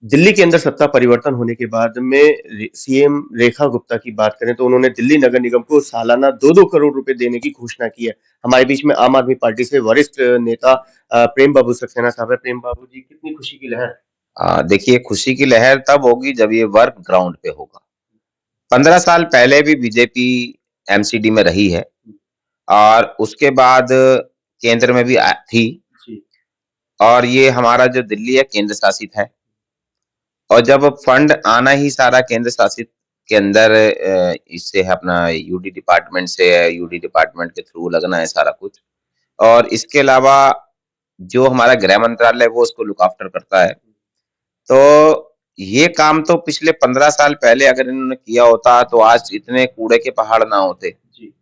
दिल्ली के अंदर सत्ता परिवर्तन होने के बाद में सीएम रेखा गुप्ता की बात करें तो उन्होंने दिल्ली नगर निगम को सालाना 2-2 करोड़ रुपए देने की घोषणा की है। हमारे बीच में आम आदमी पार्टी से वरिष्ठ नेता प्रेम बाबू सक्सेना साहब है। प्रेम बाबू जी, कितनी खुशी की लहर। देखिए, खुशी की लहर तब होगी जब ये वर्क ग्राउंड पे होगा। 15 साल पहले भी बीजेपी एमसीडी में रही है और उसके बाद केंद्र में भी थी। जी। और ये हमारा जो दिल्ली है केंद्र शासित है, और जब फंड आना ही सारा केंद्र शासित के अंदर इससे है, अपना यूडी डिपार्टमेंट से है, यूडी डिपार्टमेंट के थ्रू लगना है सारा कुछ। और इसके अलावा जो हमारा गृह मंत्रालय है वो उसको लुक आफ्टर करता है। तो ये काम तो पिछले 15 साल पहले अगर इन्होंने किया होता तो आज इतने कूड़े के पहाड़ ना होते। जी।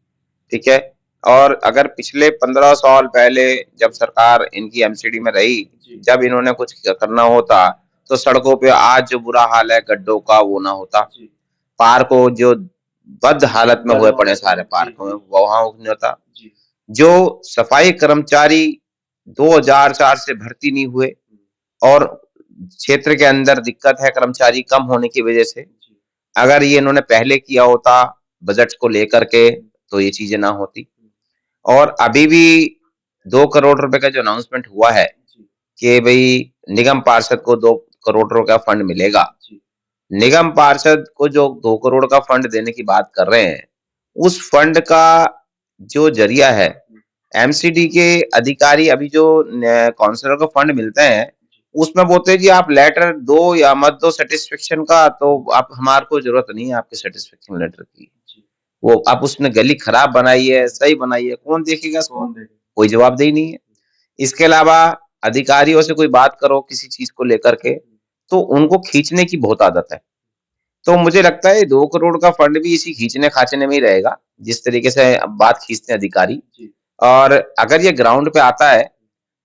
ठीक है। और अगर पिछले 15 साल पहले जब सरकार इनकी एमसीडी में रही, जब इन्होंने कुछ करना होता तो सड़कों पे आज जो बुरा हाल है गड्ढों का वो ना होता। पार्कों जो बद हालत में हुए पड़े सारे पार्कों में वहां नहीं होता। जो सफाई कर्मचारी 2004 से भर्ती नहीं हुए और क्षेत्र के अंदर दिक्कत है कर्मचारी कम होने की वजह से, अगर ये इन्होंने पहले किया होता बजट को लेकर के तो ये चीजें ना होती। और अभी भी 2 करोड़ रुपए का जो अनाउंसमेंट हुआ है कि भाई निगम पार्षद को 2 करोड़ रुपए का फंड मिलेगा, निगम पार्षद को जो 2 करोड़ का फंड देने की बात कर रहे हैं, उस फंड का जो जरिया है एमसीडी के अधिकारी, अभी जो काउंसलर को फंड मिलते हैं उसमें बोलते हैं जी आप लेटर दो या मत दो सेटिस्फेक्शन का, तो आप हमारे को जरूरत नहीं है आपके सेटिस्फेक्शन लेटर की। वो आप उसने गली खराब बनाई है सही बनाई है, कौन देखेगा इसको? कोई जवाबदेही नहीं है। इसके अलावा अधिकारियों से कोई बात करो किसी चीज को लेकर के तो उनको खींचने की बहुत आदत है। तो मुझे लगता है 2 करोड़ का फंड भी इसी खींचने खाचने में ही रहेगा जिस तरीके से अब बात खींचते हैं अधिकारी। और अगर ये ग्राउंड पे आता है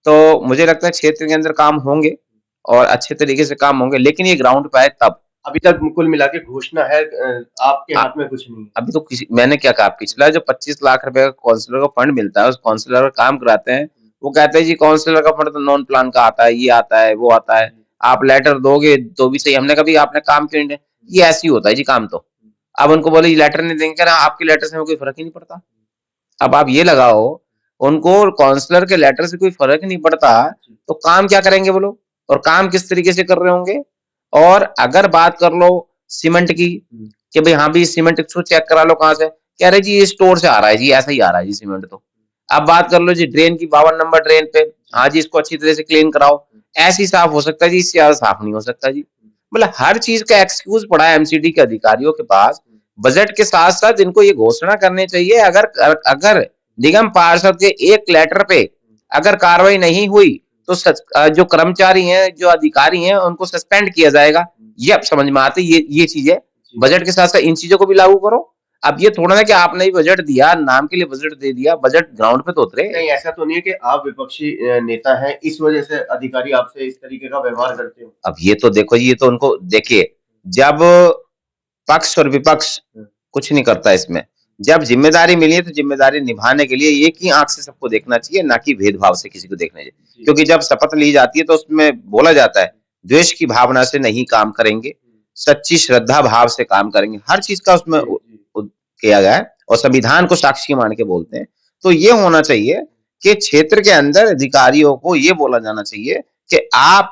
तो मुझे लगता है क्षेत्र के अंदर काम होंगे और अच्छे तरीके से काम होंगे, लेकिन ये ग्राउंड पे आए तब। अभी तक कुल मिला के घोषणा है, आपके हाथ में कुछ नहीं है। अभी तो किसी, मैंने क्या कहा, पिछला जो 25 लाख रुपए का काउंसलर को फंड मिलता है उस काउंसलर का काम कराते हैं। वो कहते हैं जी काउंसलर का फंड तो नॉन प्लान का आता है, ये आता है वो आता है, आप लेटर दोगे तो भी सही। हमने कभी आपने काम क्यों नहीं, ये ऐसे ही होता है जी काम तो। अब उनको बोले लेटर नहीं देंगे, ना आपके लेटर से कोई फर्क ही नहीं पड़ता। अब आप ये लगाओ उनको काउंसलर के लेटर से कोई फर्क नहीं पड़ता तो काम क्या करेंगे वो लोग, और काम किस तरीके से कर रहे होंगे। और अगर बात कर लो सीमेंट की कि भाई हाँ भी सीमेंट इसको चेक करा लो कहाँ से, कह रहे जी ये स्टोर से आ रहा है जी, ऐसा ही आ रहा है जी सीमेंट तो। अब बात कर लो जी ड्रेन की 52 नंबर ड्रेन पे, हाँ जी इसको अच्छी तरह से क्लीन कराओ, ऐसे ही साफ हो सकता है जी, इससे ज्यादा साफ नहीं हो सकता जी। मतलब हर चीज का एक्सक्यूज पड़ा है एमसीडी के अधिकारियों के पास। बजट के साथ साथ इनको ये घोषणा करनी चाहिए अगर अगर निगम पार्षद के एक लेटर पे अगर कार्रवाई नहीं हुई तो जो कर्मचारी हैं जो अधिकारी हैं उनको सस्पेंड किया जाएगा। ये अब समझ में आती ये चीजें बजट के साथ साथ इन चीजों को भी लागू करो। अब ये थोड़ा ना कि आपने ही बजट दिया, नाम के लिए बजट दे दिया, बजट ग्राउंड पे तो उतरे। नहीं, ऐसा तो नहीं है कि आप विपक्षी नेता हैं इस वजह से अधिकारी आपसे इस तरीके का व्यवहार करते हो। अब ये तो देखो, ये तो उनको देखिए, जब पक्ष और विपक्ष कुछ नहीं करता इसमें, जब जिम्मेदारी मिली है तो जिम्मेदारी निभाने के लिए एक ही आंख से सबको देखना चाहिए, ना कि भेदभाव से किसी को देखना चाहिए। क्योंकि जब शपथ ली जाती है तो उसमें बोला जाता है द्वेष की भावना से नहीं काम करेंगे, सच्ची श्रद्धा भाव से काम करेंगे, हर चीज का उसमें किया गया है और संविधान को साक्षी मान के बोलते हैं। तो ये होना चाहिए कि क्षेत्र के अंदर अधिकारियों को ये बोला जाना चाहिए कि आप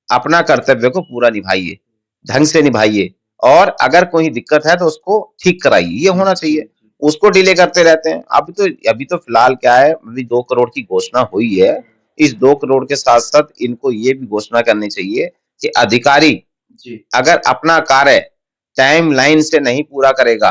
अपना कर्तव्य को पूरा निभाइए, ढंग से निभाइए, और अगर कोई दिक्कत है तो उसको ठीक कराइए, ये होना चाहिए। उसको डिले करते रहते हैं। अभी तो फिलहाल क्या है, अभी 2 करोड़ की घोषणा हुई है। इस 2 करोड़ के साथ साथ इनको ये भी घोषणा करनी चाहिए कि अधिकारी अगर अपना कार्य टाइम लाइन से नहीं पूरा करेगा,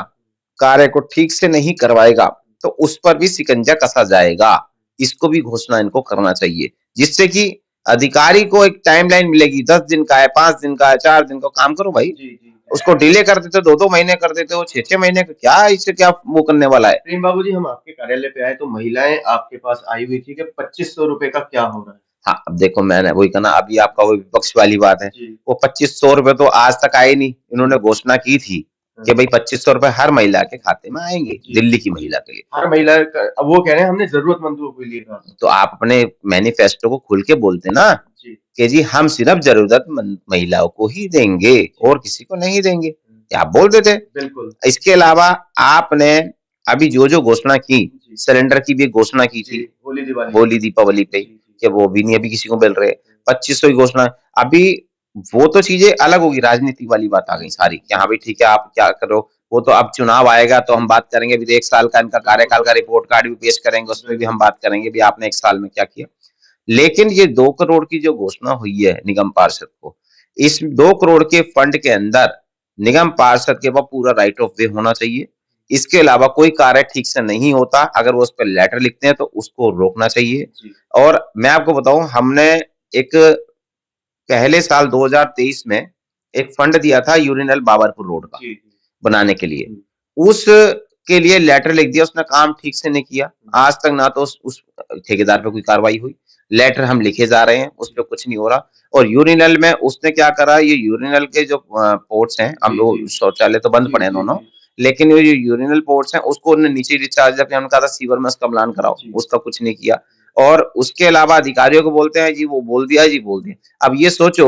कार्य को ठीक से नहीं करवाएगा तो उस पर भी शिकंजा कसा जाएगा। इसको भी घोषणा इनको करना चाहिए जिससे कि अधिकारी को एक टाइमलाइन मिलेगी, 10 दिन का है, 5 दिन का है, 4 दिन का काम करो भाई। उसको डिले कर देते, 2-2 महीने कर देते हो, 6-6 महीने का क्या, इससे क्या वो करने वाला है। प्रेम बाबू जी, हम आपके कार्यालय पे आए तो महिलाएं आपके पास आई हुई थी कि 2500 रुपए का क्या हो रहा है। हाँ, अब देखो मैंने वही कहा ना, अभी आपका वो विपक्ष वाली बात है, वो 2500 रुपए तो आज तक आए नहीं, इन्होंने घोषणा की थी कि भाई 2500 रुपए हर महिला के खाते में आएंगे, दिल्ली की महिला के लिए। हर महिला अब वो कह रहे हैं हमने जरूरतमंदों के लिए कहा। तो आप अपने मैनिफेस्टो को खुल के बोलते ना कि जी हम सिर्फ जरूरतमंद महिलाओं को ही देंगे और किसी को नहीं देंगे, आप बोल देते। बिल्कुल। इसके अलावा आपने अभी जो घोषणा की, सिलेंडर की भी घोषणा की थी होली दीपावली पे, कि वो भी नहीं अभी किसी को मिल रहे। 2500 की घोषणा, अभी वो तो चीजें अलग होगी, राजनीति वाली बात आ गई सारी कि हाँ भाई ठीक है आप क्या करो, वो तो अब चुनाव आएगा तो हम बात करेंगे, अभी 1 साल का इनका कार्यकाल का रिपोर्ट कार्ड भी पेश करेंगे, उसमें भी हम बात करेंगे भी आपने 1 साल में क्या किया। लेकिन ये 2 करोड़ की जो घोषणा हुई है निगम पार्षद को, इस 2 करोड़ के फंड के अंदर निगम पार्षद के पास पूरा राइट ऑफ वे होना चाहिए। इसके अलावा कोई कार्य ठीक से नहीं होता, अगर वो उस पर लेटर लिखते हैं तो उसको रोकना चाहिए। और मैं आपको बताऊं, हमने एक पहले साल 2023 में एक फंड दिया था यूरिनल बाबरपुर रोड का बनाने के लिए, उस के लिए लेटर लिख दिया, उसने काम ठीक से नहीं किया। आज तक ना तो उस ठेकेदार पे कोई कार्रवाई हुई, लेटर हम लिखे जा रहे हैं, उस पर कुछ नहीं हो रहा। और यूरिनल में उसने क्या करा, ये यूरिनल के जो पोर्ट्स हैं, हम लोग शौचालय तो बंद पड़े हैं दोनों, लेकिन ये यूरिनल पोर्ट्स हैं उसको उन्होंने नीचे डिस्चार्ज करके हमने कहा था सीवर में उसका मिलान कराओ, उसका कुछ नहीं किया। और उसके अलावा अधिकारियों को बोलते हैं जी वो बोल दिया जी बोल दिया। अब ये सोचो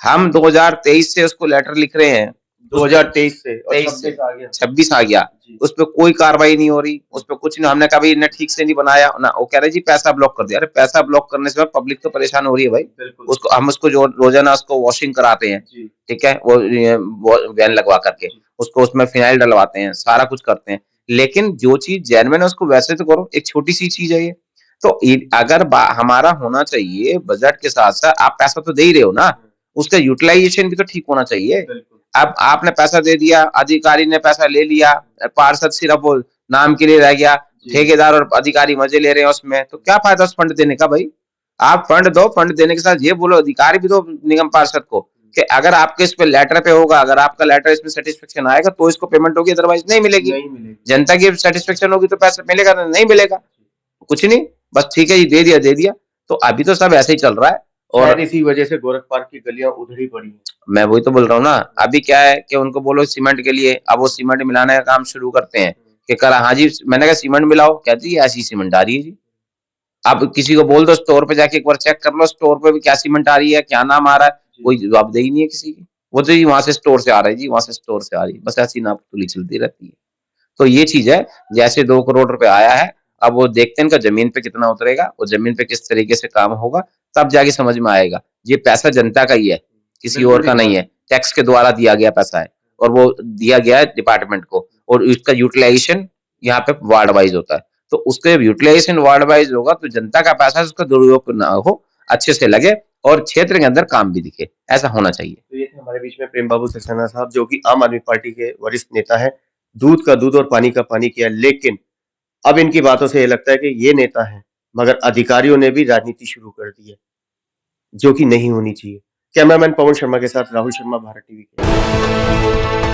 हम 2023 से उसको लेटर लिख रहे हैं, 2023 से और 26 आ गया, उस पर कोई कार्रवाई नहीं हो रही, उस पर कुछ नहीं। हमने कहा भाई इन्हें ठीक से नहीं बनाया ना, वो कह रहे जी पैसा ब्लॉक कर दिया। अरे पैसा ब्लॉक करने से पब्लिक तो परेशान हो रही है भाई, उसको हम उसको जो रोजाना उसको वॉशिंग कराते हैं, ठीक है, वो वैन लगवा करके उसको उसमें फिनाइल डलवाते हैं, सारा कुछ करते हैं, लेकिन जो चीज जेन्युइन है उसको वैसे तो करो। एक छोटी सी चीज है ये, तो अगर हमारा होना चाहिए बजट के साथ साथ, आप पैसा तो दे ही रहे हो ना, उसका यूटिलाइजेशन भी तो ठीक होना चाहिए। अब आपने पैसा दे दिया, अधिकारी ने पैसा ले लिया, पार्षद सिर्फ वो नाम के लिए रह गया, ठेकेदार और अधिकारी मजे ले रहे हैं उसमें, तो क्या फायदा उस फंड देने का भाई। आप फंड दो, फंड देने के साथ ये बोलो, अधिकारी भी दो निगम पार्षद को कि अगर आपके इस पे लेटर पे होगा, अगर आपका लेटर इसमें सेटिस्फेक्शन आएगा तो इसको पेमेंट होगी, अदरवाइज नहीं मिलेगी। जनता की सेटिस्फेक्शन होगी तो पैसा मिलेगा, नहीं मिलेगा कुछ नहीं, बस ठीक है ये दे दिया। तो अभी तो सब ऐसे ही चल रहा है और इसी वजह से गोरख पार्क की गलियां उधड़ी पड़ी हैं। मैं वही तो बोल रहा हूँ ना, अभी क्या है कि उनको बोलो सीमेंट के लिए, अब वो सीमेंट मिलाने का काम शुरू करते हैं कि करा हाँ जी, मैंने कहा सीमेंट मिलाओ, कहती है ऐसी सीमेंट आ रही है जी। अब किसी को बोल दो स्टोर पे जाके एक बार चेक कर लो, स्टोर पे भी क्या सीमेंट आ रही है, क्या नाम आ रहा है, कोई जवाबदेही नहीं है किसी की। वो तो जी वहां से स्टोर से आ रहा है जी, वहां से स्टोर से आ रही है, बस ऐसी नाप तुली चलती रहती है। तो ये चीज है, जैसे 2 करोड़ रुपए आया है, अब वो देखते हैं इनका जमीन पे कितना उतरेगा और जमीन पे किस तरीके से काम होगा, तब जाके समझ में आएगा। ये पैसा जनता का ही है, किसी और का नहीं है, टैक्स के द्वारा दिया गया पैसा है और वो दिया गया है डिपार्टमेंट को, और इसका यूटिलाइजेशन यहाँ पे वार्ड वाइज होता है। तो उसका यूटिलाइजेशन वार्ड वाइज होगा तो जनता का पैसा उसका दुरुपयोग ना हो, अच्छे से लगे और क्षेत्र के अंदर काम भी दिखे, ऐसा होना चाहिए। तो ये थे हमारे बीच में प्रेम बाबू सक्सेना साहब, जो कि आम आदमी पार्टी के वरिष्ठ नेता है। दूध का दूध और पानी का पानी किया, लेकिन अब इनकी बातों से ये लगता है कि ये नेता है, मगर अधिकारियों ने भी राजनीति शुरू कर दी है, जो कि नहीं होनी चाहिए। कैमरामैन पवन शर्मा के साथ राहुल शर्मा, भारत टीवी के।